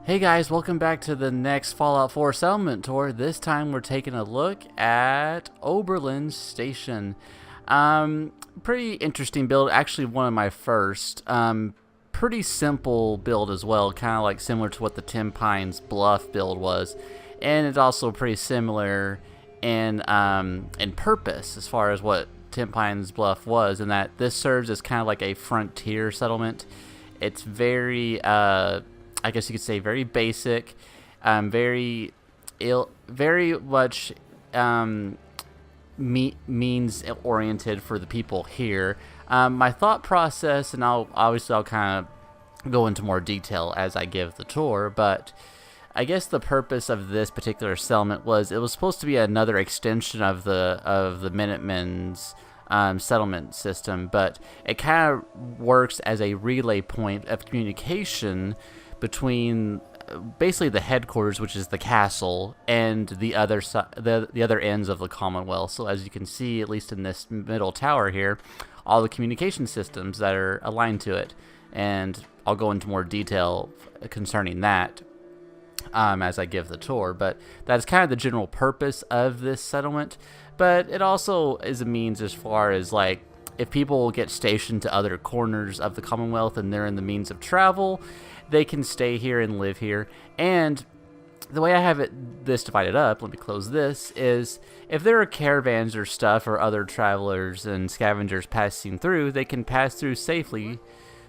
Hey guys, welcome back to the next Fallout 4 settlement tour. This time we're taking a look at Oberland Station. Pretty interesting build, actually one of my first. Pretty simple build as well, kind of like similar to what the Tim Pines Bluff build was. And it's also pretty similar in purpose as far as what Tim Pines Bluff was, in that this serves as kind of like a frontier settlement. It's very I guess you could say very basic, very much means oriented for the people here. My thought process, and I'll kind of go into more detail as I give the tour, but I guess the purpose of this particular settlement was it was supposed to be another extension of the Minutemen's settlement system, but it kind of works as a relay point of communication between basically the headquarters, which is the castle, and the other ends of the Commonwealth. So as you can see, at least in this middle tower here, all the communication systems that are aligned to it, and I'll go into more detail concerning that as I give the tour. But that's kind of the general purpose of this settlement. But it also is a means as far as like if people get stationed to other corners of the Commonwealth and they're in the means of travel, they can stay here and live here. And the way I have this divided up, let me close this, is if there are caravans or stuff or other travelers and scavengers passing through, they can pass through safely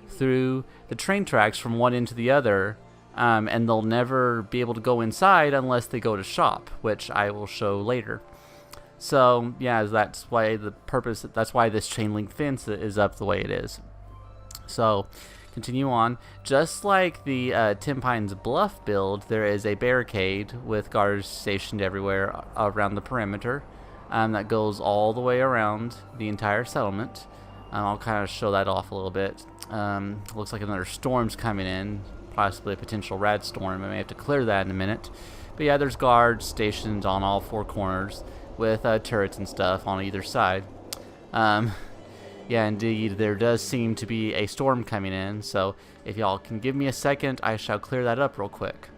through the train tracks from one end to the other, and they'll never be able to go inside unless they go to shop, which I will show later. So yeah, that's why this chain link fence is up the way it is. So continue on. Just like the Tim Pines Bluff build, there is a barricade with guards stationed everywhere around the perimeter that goes all the way around the entire settlement. I'll kind of show that off a little bit. Looks like another storm's coming in, possibly a potential rad storm. I may have to clear that in a minute. But yeah, there's guards stationed on all four corners with turrets and stuff on either side. Yeah, indeed, there does seem to be a storm coming in, so if y'all can give me a second, I shall clear that up real quick.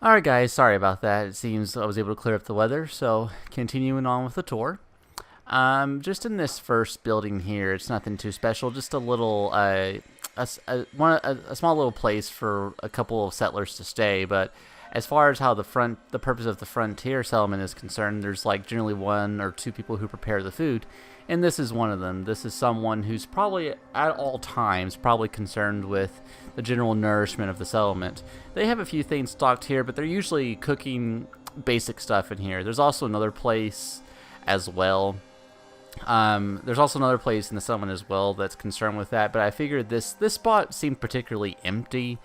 Alright guys, sorry about that. It seems I was able to clear up the weather, so continuing on with the tour. Just in this first building here, it's nothing too special, just a little, a small little place for a couple of settlers to stay, but as far as how the purpose of the frontier settlement is concerned, there's like generally one or two people who prepare the food, and this is one of them. This is someone who's probably at all times probably concerned with the general nourishment of the settlement. They have a few things stocked here, but they're usually cooking basic stuff in here. There's also another place as well. There's also another place in the settlement as well that's concerned with that, but I figured this spot seemed particularly empty,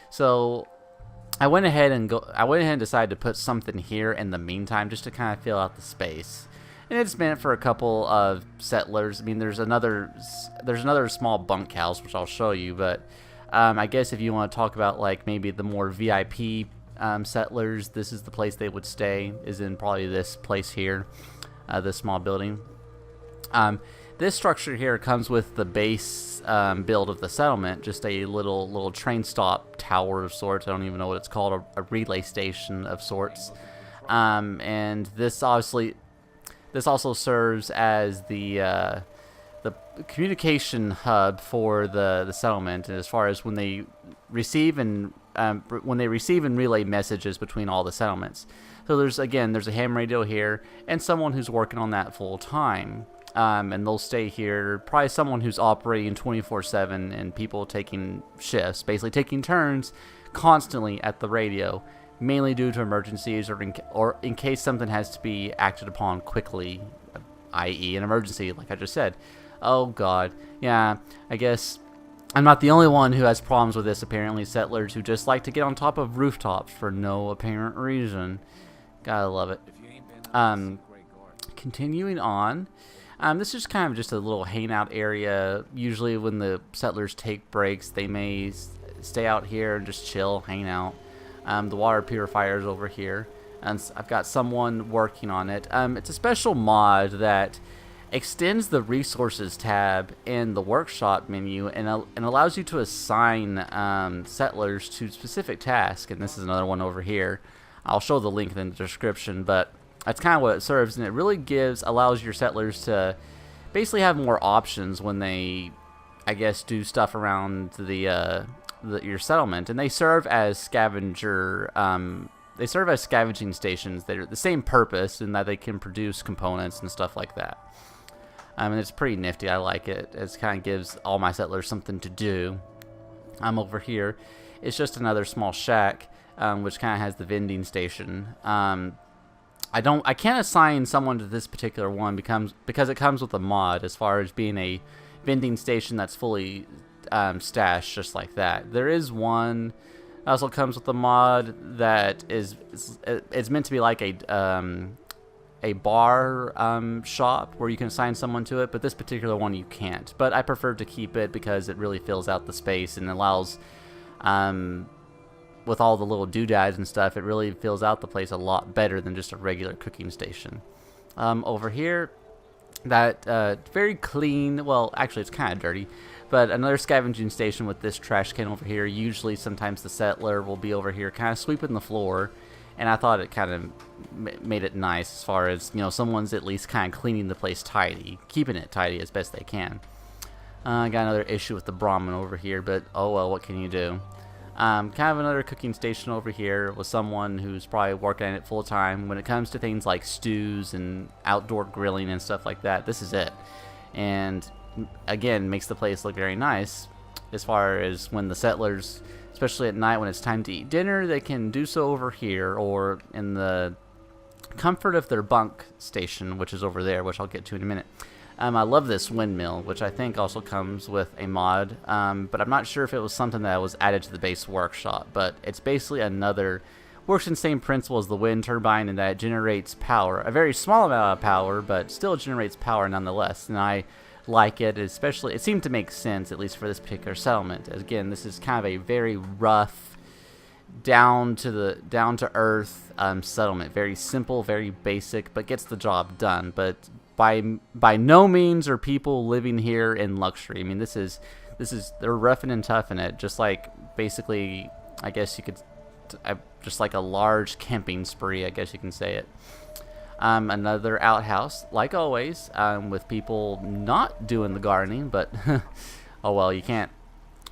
so I went ahead and decided to put something here in the meantime, just to kind of fill out the space. And it's meant for a couple of settlers. I mean, there's another small bunkhouse which I'll show you, but I guess if you want to talk about like maybe the more VIP settlers, this is the place they would stay. Is in probably this place here, this small building. This structure here comes with the base build of the settlement, just a little train stop tower of sorts. I don't even know what it's called, a relay station of sorts. And this also serves as the communication hub for the settlement, as far as when they receive and relay messages between all the settlements. So there's a ham radio here and someone who's working on that full time. And they'll stay here, probably someone who's operating 24/7 and people taking shifts, basically taking turns constantly at the radio, mainly due to emergencies or in case something has to be acted upon quickly, i.e. an emergency, like I just said. Oh god, yeah, I guess I'm not the only one who has problems with this, apparently. Settlers who just like to get on top of rooftops for no apparent reason. Gotta love it. Continuing on. This is kind of just a little hangout area. Usually when the settlers take breaks, they may stay out here and just chill, hang out. The water purifier is over here, and I've got someone working on it. It's a special mod that extends the resources tab in the workshop menu and allows you to assign settlers to specific tasks. And this is another one over here. I'll show the link in the description, but that's kind of what it serves, and it really allows your settlers to basically have more options when they, I guess, do stuff around your settlement. And they serve as they serve as scavenging stations. They're the same purpose in that they can produce components and stuff like that. And it's pretty nifty. I like it. It kind of gives all my settlers something to do. Over here, it's just another small shack, which kind of has the vending station. I can't assign someone to this particular one because it comes with a mod as far as being a vending station that's fully stashed just like that. There is one that also comes with a mod that it's meant to be like a bar shop where you can assign someone to it, but this particular one you can't. But I prefer to keep it because it really fills out the space and allows, with all the little doodads and stuff, it really fills out the place a lot better than just a regular cooking station. Over here, that very clean, well, actually it's kind of dirty, but another scavenging station with this trash can over here. Usually sometimes the settler will be over here kind of sweeping the floor, and I thought it kind of made it nice as far as, someone's at least kind of cleaning the place tidy, keeping it tidy as best they can. I got another issue with the Brahmin over here, but oh well, what can you do? Kind of another cooking station over here with someone who's probably working at it full time. When it comes to things like stews and outdoor grilling and stuff like that, this is it. And again, makes the place look very nice as far as when the settlers, especially at night when it's time to eat dinner, they can do so over here or in the comfort of their bunk station, which is over there, which I'll get to in a minute. I love this windmill, which I think also comes with a mod, but I'm not sure if it was something that was added to the base workshop, but it's basically works in the same principle as the wind turbine in that it generates power, a very small amount of power, but still generates power nonetheless, and I like it, especially, it seemed to make sense, at least for this particular settlement. Again, this is kind of a very rough, down to earth settlement, very simple, very basic, but gets the job done, but by no means are people living here in luxury. I mean, they're roughing and toughing it, just like basically, I guess you could, just like a large camping spree, I guess you can say it. Another outhouse, like always, with people not doing the gardening, but oh well, you can't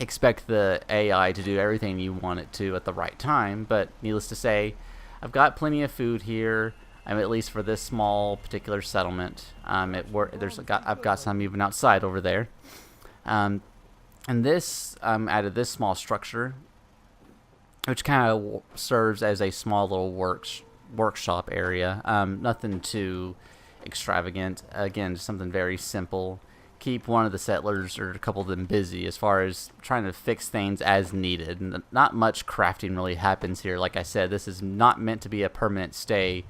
expect the AI to do everything you want it to at the right time. But needless to say, I've got plenty of food here. At least for this small particular settlement. I've got some even outside over there. And this added this small structure, which kind of serves as a small little workshop area. Nothing too extravagant. Again, just something very simple. Keep one of the settlers or a couple of them busy as far as trying to fix things as needed. Not much crafting really happens here. Like I said, this is not meant to be a permanent stay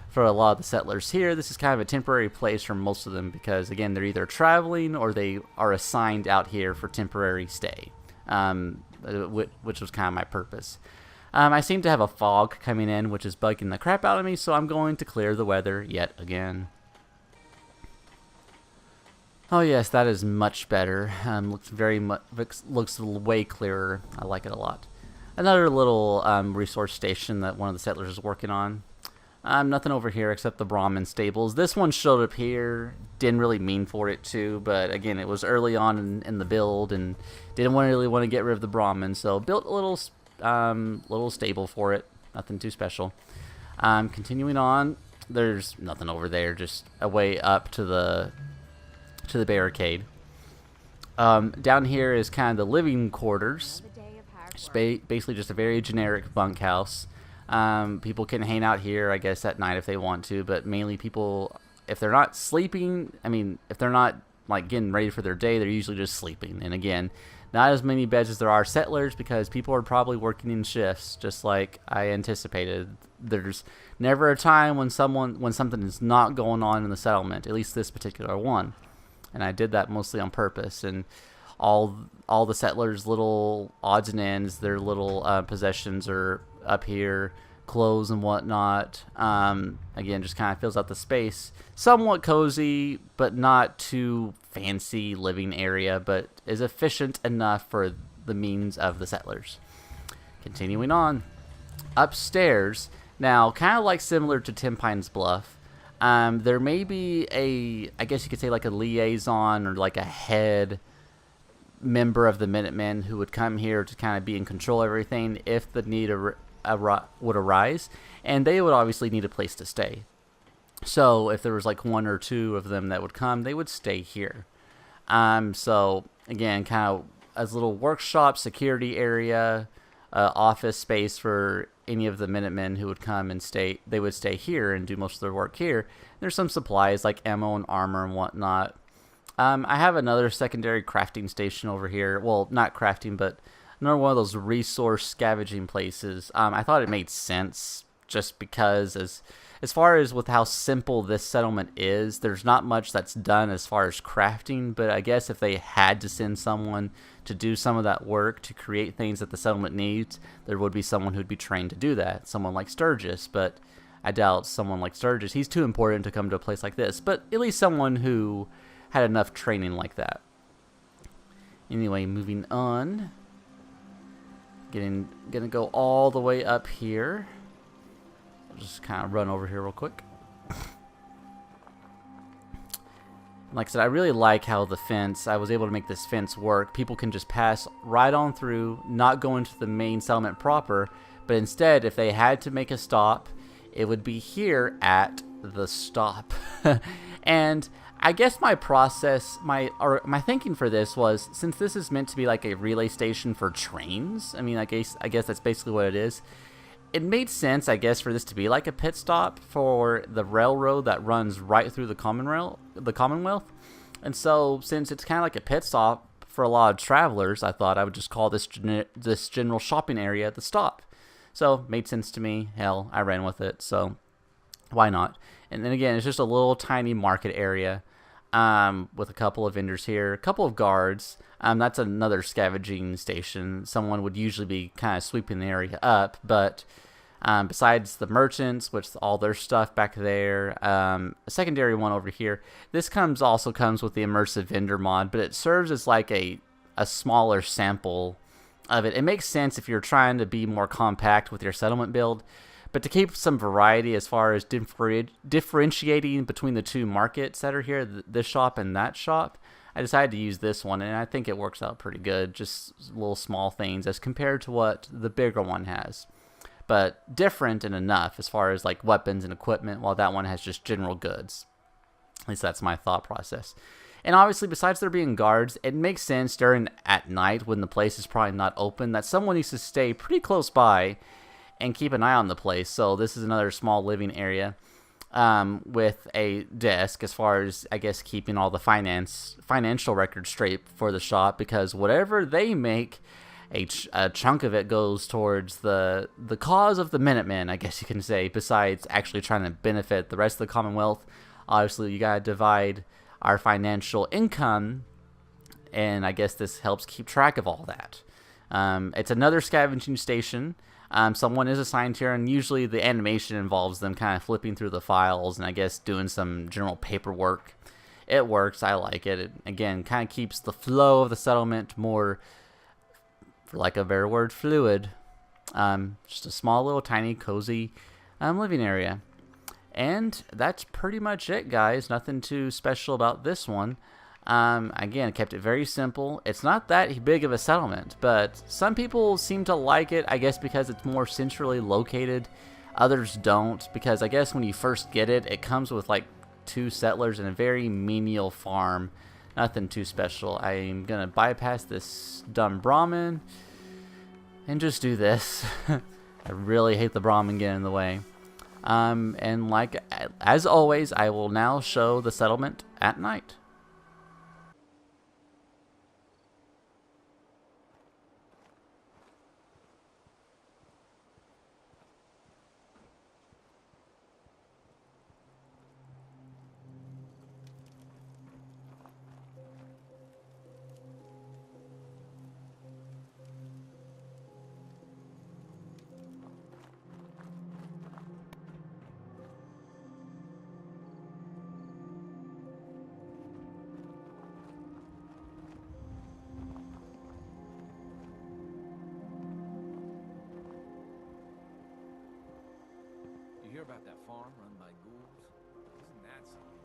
for a lot of the settlers here. This is kind of a temporary place for most of them because, again, they're either traveling or they are assigned out here for temporary stay, which was kind of my purpose. I seem to have a fog coming in, which is bugging the crap out of me, so I'm going to clear the weather yet again. Oh yes, that is much better. Looks way clearer. I like it a lot. Another little resource station that one of the settlers is working on. Nothing over here except the Brahmin Stables. This one showed up here. Didn't really mean for it to, but again, it was early on in the build and didn't really want to get rid of the Brahmin, so built a little stable for it. Nothing too special. Continuing on, there's nothing over there. Just a way up to the barricade. Down here is kind of the living quarters. It's basically just a very generic bunkhouse. People can hang out here, I guess, at night if they want to, but mainly people, if they're not sleeping, if they're not like getting ready for their day, they're usually just sleeping. And again, not as many beds as there are settlers because people are probably working in shifts, just like I anticipated. There's never a time when something is not going on in the settlement, at least this particular one. And I did that mostly on purpose. And all the settlers' little odds and ends, their little possessions are up here. clothes and whatnot. Again, just kind of fills out the space. Somewhat cozy, but not too fancy living area, but is efficient enough for the means of the settlers. Continuing on. Upstairs, now kind of like similar to Tim Pines Bluff, there may be I guess you could say like a liaison or like a head member of the Minutemen who would come here to kind of be in control of everything if the need would arise, and they would obviously need a place to stay. So if there was like one or two of them that would come, they would stay here. So again, kind of as a little workshop, security area, office space for any of the Minutemen who would come and stay. They would stay here and do most of their work here. There's some supplies like ammo and armor and whatnot. I have another secondary crafting station over here. Well, not crafting, but another one of those resource scavenging places. I thought it made sense just because as far as with how simple this settlement is, there's not much that's done as far as crafting, but I guess if they had to send someone to do some of that work to create things that the settlement needs, there would be someone who'd be trained to do that. Someone like Sturgis, but I doubt someone like Sturgis. He's too important to come to a place like this, but at least someone who had enough training like that. Anyway, moving on. Gonna go all the way up here. I'll just kind of run over here real quick. Like I said, I really like how the fence, I was able to make this fence work. People can just pass right on through, not go into the main settlement proper, but instead, if they had to make a stop, it would be here at the stop. And I guess my process, my thinking for this was, since this is meant to be like a relay station for trains, I mean, I guess that's basically what it is. It made sense, I guess, for this to be like a pit stop for the railroad that runs right through the Commonwealth. And so, since it's kind of like a pit stop for a lot of travelers, I thought I would just call this general shopping area the stop. So, made sense to me. Hell, I ran with it. So, why not? And then again, it's just a little tiny market area with a couple of vendors here, a couple of guards. That's another scavenging station. Someone would usually be kind of sweeping the area up, but besides the merchants, which all their stuff back there, a secondary one over here. This also comes with the immersive vendor mod, but it serves as like a smaller sample of it. It makes sense if you're trying to be more compact with your settlement build, but to keep some variety as far as differentiating between the two markets that are here, this shop and that shop, I decided to use this one, and I think it works out pretty good. Just little small things as compared to what the bigger one has. But different and enough as far as like weapons and equipment, while that one has just general goods. At least that's my thought process. And obviously, besides there being guards, it makes sense at night when the place is probably not open that someone needs to stay pretty close by and keep an eye on the place. So this is another small living area with a desk as far as, I guess, keeping all the financial records straight for the shop, because whatever they make, a chunk of it goes towards the cause of the Minutemen, I guess you can say, besides actually trying to benefit the rest of the Commonwealth. Obviously, you got to divide our financial income, and I guess this helps keep track of all that. It's another scavenging station. Someone is assigned here, and usually the animation involves them kind of flipping through the files and I guess doing some general paperwork. It works. I like it. It, again, kind of keeps the flow of the settlement more, for lack of a better word, fluid. Just a small little tiny cozy living area. And that's pretty much it, guys. Nothing too special about this one. Again, kept it very simple. It's not that big of a settlement, but some people seem to like it, I guess because it's more centrally located. Others don't, because I guess when you first get it, it comes with like 2 settlers and a very menial farm. Nothing too special. I'm gonna bypass this dumb Brahmin and just do this. I really hate the Brahmin getting in the way. And like, as always, I will now show the settlement at night. about that farm run by ghouls? Isn't that something?